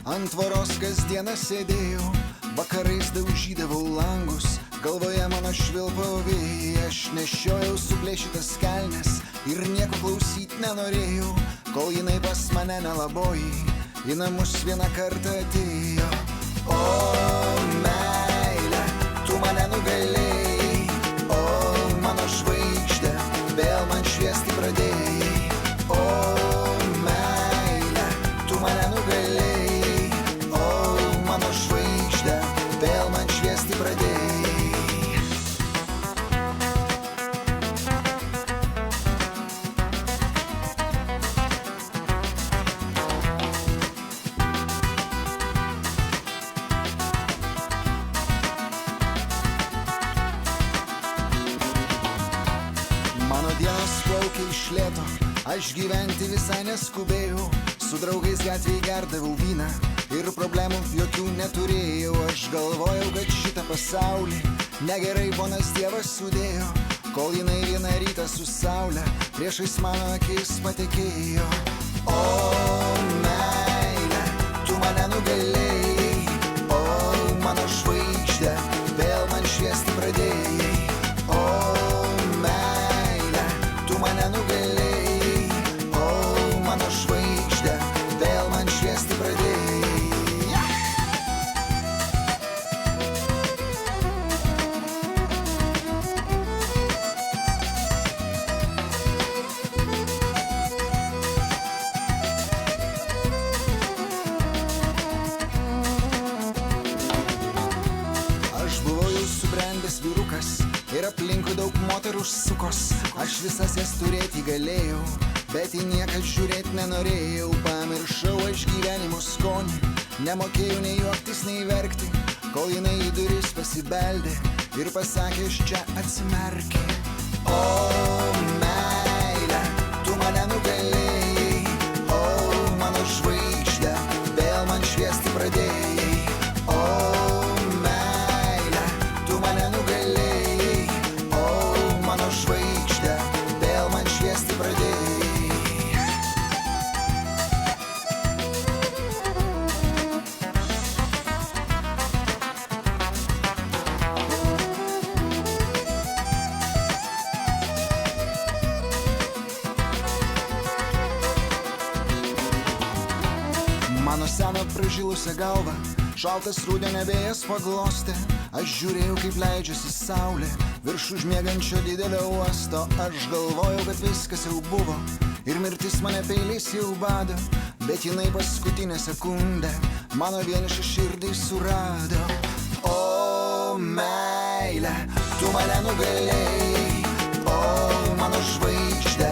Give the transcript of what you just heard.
Ant tvoros kasdieną sėdėjau, vakarais daužydavau langus, galvoje mano švilpavo vėjai, aš nešiojau suplėšytas kelnes ir nieko klausyt nenorėjau, kol jinai pas mane nelaboji, į namus vieną kartą atėjo. O meile, tu mane nugalėjai, o mano žvaigždė, vėl man šviesti pradėjai. O meile, tu mane nugalėjai, o mano žvaigždė, vėl man šviesti pradėjai. Mano dienos plaukia iš lėto, aš gyventi visai neskubėjau, su draugais gatvėje gerdavau vyną ir problemų jokių neturėjau. Aš galvojau, kad šitą pasaulį negerai ponas Dievas sudėjo, kol jinai vieną rytą su saule priešais mano akis patekėjo. O meile, tu mane nugalėjai, o mano žvaigždė, vėl man šviesti pradėjai. O meile, tu mane nugalėjai, o mano žvaigždė, vėl man šviesti pradėjai. Aš buvau jau subrendęs vyrukas ir aplinkui daug moterų sukos. Aš visas jas turėti galėjau, bet į nieką žiūrėti nenorėjau. Pamiršau aš gyvenimo skonį, nemokėjau nei juoktis, nei verkti, kol jinai į duris pasibeldė ir pasakė, aš čia atsimerki. O meile, tu mane nugalėjai, o mano žvaigždė, vėl man šviesti pradėjai. O meile, tu mane nugalėjai, o mano žvaigždė, vėl man šviesti pradėjai. Mano seną pražilusią galvą šaltas rudenio vėjas paglostė. Aš žiūrėjau, kaip leidžiasi saulė virš užmiegančio didelio uosto. Aš galvojau, kad viskas jau buvo ir mirtis mane peiliais jau bado, bet jinai paskutinę sekundę mano vienišą širdį surado. O meile, tu mane nugalėjai, o mano žvaigždė,